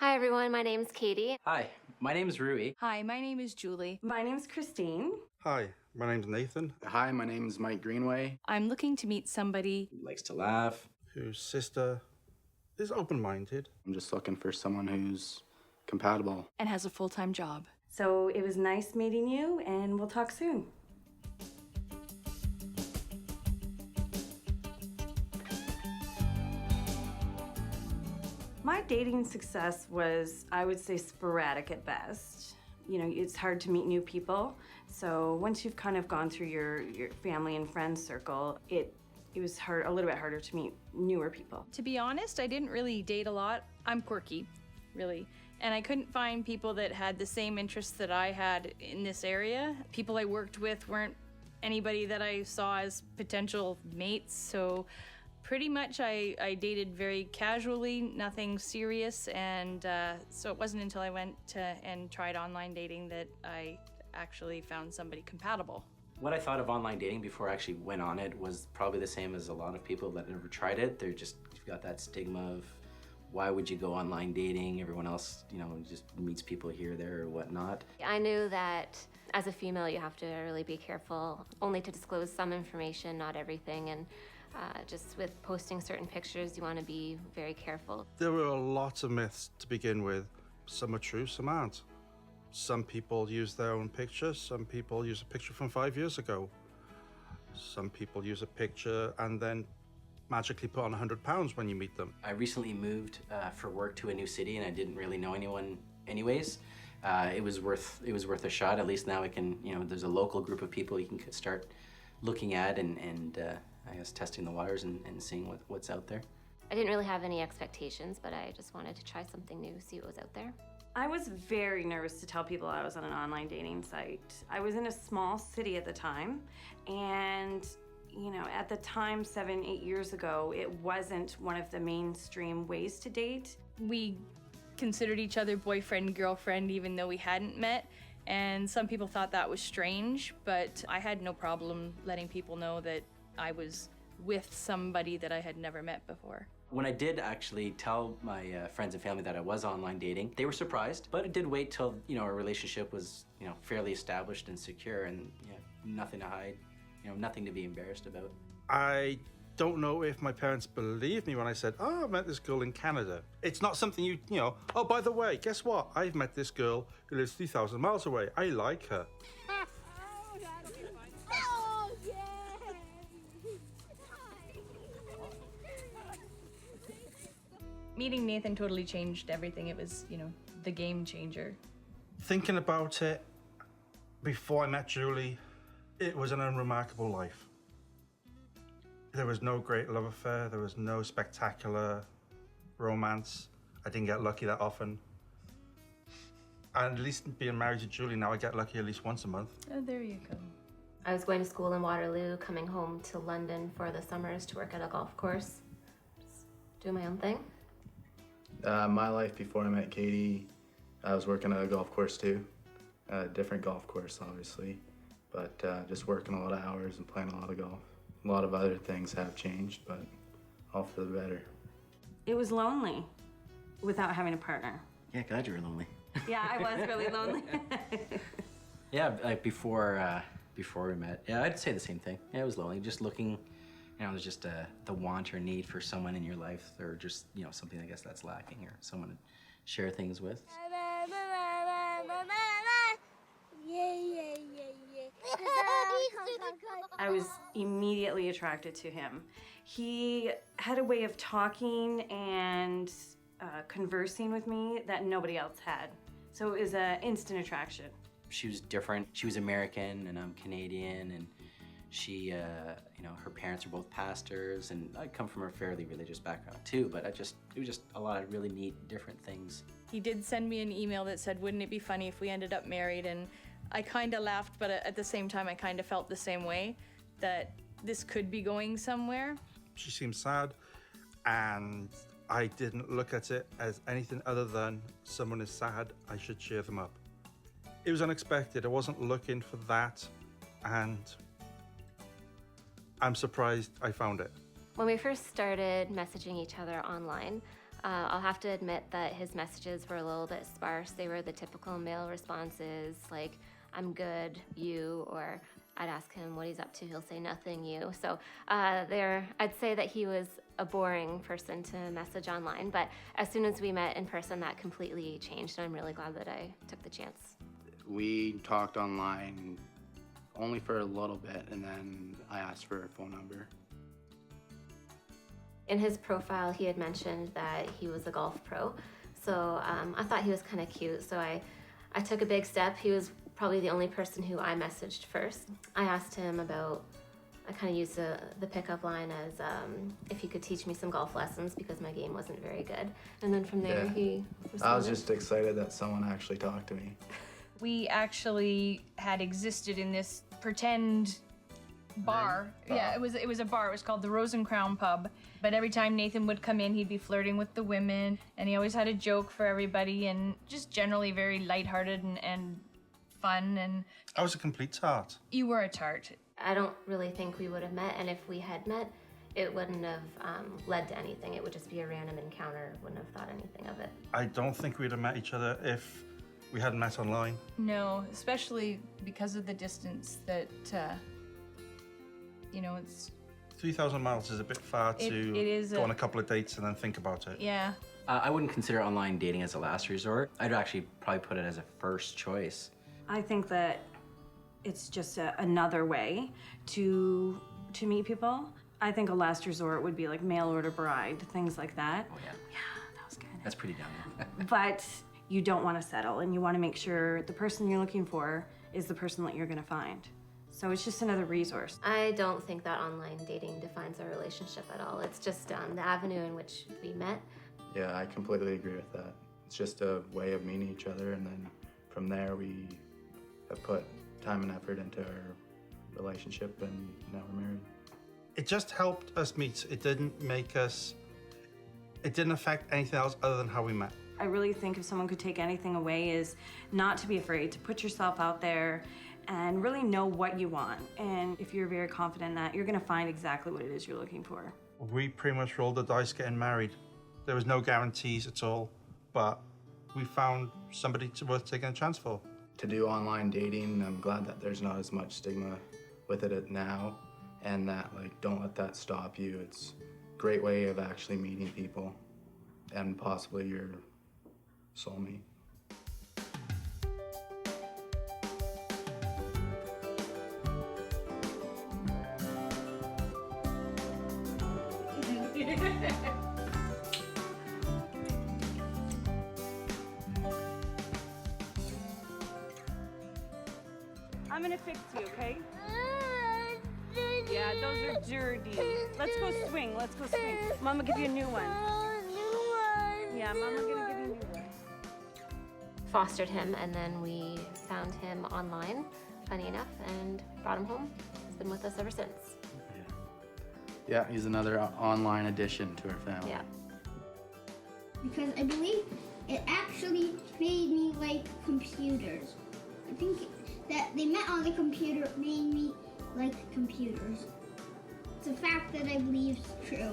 Hi everyone, my name's Katie. Hi, my name is Rui. Hi, my name is Julie. My name's Christine. Hi, my name's Nathan. Hi, my name is Mike Greenway. I'm looking to meet somebody Who likes to laugh. Whose sister is open-minded. I'm just looking for someone who's compatible. and has a full-time job. So it was nice meeting you, and we'll talk soon. My dating success was, I would say, sporadic at best. You know, it's hard to meet new people. So once you've kind of gone through your family and friends circle, it was a little bit harder to meet newer people. To be honest, I didn't really date a lot. I'm quirky, really. And I couldn't find people that had the same interests that I had in this area. People I worked with weren't anybody that I saw as potential mates, so pretty much I dated very casually, nothing serious, and so it wasn't until I went and tried online dating that I actually found somebody compatible. What I thought of online dating before I actually went on it was probably the same as a lot of people that never tried it. You've got that stigma of why would you go online dating? Everyone else, just meets people here, there, or whatnot. I knew that as a female you have to really be careful, only to disclose some information, not everything, and just with posting certain pictures you want to be very careful. There were lots of myths to begin with. Some are true, some aren't. Some people use their own picture, some people use a picture from 5 years ago. Some people use a picture and then magically put on 100 pounds when you meet them. I recently moved for work to a new city and I didn't really know anyone anyways. It was worth a shot. At least now I can, there's a local group of people you can start looking at and I guess testing the waters and seeing what's out there. I didn't really have any expectations, but I just wanted to try something new, see what was out there. I was very nervous to tell people I was on an online dating site. I was in a small city at the time, and at the time, 7-8 years ago, it wasn't one of the mainstream ways to date. We considered each other boyfriend, girlfriend, even though we hadn't met. And some people thought that was strange, but I had no problem letting people know that I was with somebody that I had never met before. When I did actually tell my friends and family that I was online dating, they were surprised, but it did wait till, our relationship was, fairly established and secure and nothing to hide, nothing to be embarrassed about. I don't know if my parents believed me when I said, I met this girl in Canada. It's not something oh, by the way, guess what? I've met this girl who lives 3,000 miles away. I like her. Meeting Nathan totally changed everything. It was, the game changer. Thinking about it, before I met Julie, it was an unremarkable life. There was no great love affair, there was no spectacular romance. I didn't get lucky that often. And at least being married to Julie now, I get lucky at least once a month. Oh, there you go. I was going to school in Waterloo, coming home to London for the summers to work at a golf course. Just do my own thing. My life before I met Katie, I was working at a golf course too. A different golf course, obviously, but just working a lot of hours and playing a lot of golf. A lot of other things have changed, but all for the better. It was lonely without having a partner. Yeah, glad you were lonely. Yeah, I was really lonely. Yeah, like before we met, yeah, I'd say the same thing. Yeah, it was lonely, just looking, there's just the want or need for someone in your life, or just, something I guess that's lacking, or someone to share things with. I was immediately attracted to him. He had a way of talking and conversing with me that nobody else had. So it was an instant attraction. She was different. She was American and I'm Canadian, and she, her parents are both pastors, and I come from a fairly religious background too, but it was just a lot of really neat, different things. He did send me an email that said, wouldn't it be funny if we ended up married? And I kind of laughed, but at the same time, I kind of felt the same way, that this could be going somewhere. She seemed sad, and I didn't look at it as anything other than someone is sad, I should cheer them up. It was unexpected. I wasn't looking for that, and I'm surprised I found it. When we first started messaging each other online, I'll have to admit that his messages were a little bit sparse. They were the typical male responses like, I'm good, you, or I'd ask him what he's up to, he'll say nothing, you. So I'd say that he was a boring person to message online, but as soon as we met in person, that completely changed, and I'm really glad that I took the chance. We talked online only for a little bit, and then I asked for her phone number. In his profile, he had mentioned that he was a golf pro, so I thought he was kind of cute, so I took a big step. He was probably the only person who I messaged first. I asked him about, I kind of used the pickup line as if he could teach me some golf lessons because my game wasn't very good. And then from there, Yeah. he responded. I was just excited that someone actually talked to me. We actually had existed in this pretend bar. Yeah, it was a bar. It was called the Rose and Crown Pub. But every time Nathan would come in, he'd be flirting with the women, and he always had a joke for everybody, and just generally very lighthearted and fun. And I was a complete tart. you were a tart. I don't really think we would have met, and if we had met, it wouldn't have led to anything. It would just be a random encounter. Wouldn't have thought anything of it. I don't think we'd have met each other if we hadn't met online. No, especially because of the distance that, it's 3,000 miles is a bit far It to is go on a couple of dates and then think about it. yeah. I wouldn't consider online dating as a last resort. I'd actually probably put it as a first choice. I think that it's just another way to meet people. I think a last resort would be like mail order bride, things like that. Oh yeah, Yeah, that was good. that's pretty down. But you don't want to settle, and you want to make sure the person you're looking for is the person that you're going to find. So it's just another resource. I don't think that online dating defines our relationship at all. It's just the avenue in which we met. Yeah, I completely agree with that. It's just a way of meeting each other, and then from there we have put time and effort into our relationship, and now we're married. It just helped us meet. It didn't affect anything else other than how we met. I really think if someone could take anything away is not to be afraid to put yourself out there and really know what you want. And if you're very confident in that, you're going to find exactly what it is you're looking for. We pretty much rolled the dice getting married. There was no guarantees at all, but we found somebody worth taking a chance for. To do online dating, I'm glad that there's not as much stigma with it now, and that don't let that stop you. It's a great way of actually meeting people and possibly your soulmate. I'm going to fix you, okay? Yeah, those are dirty. Let's go swing. Let's go swing. Mama, give you a new one. Yeah, Mama gonna give you a new one. Fostered him, and then we found him online, funny enough, and brought him home. He's been with us ever since. Yeah, he's another online addition to our family. Yeah. Because I believe it actually made me like computers. I think that they met on the computer made me like computers. It's a fact that I believe is true.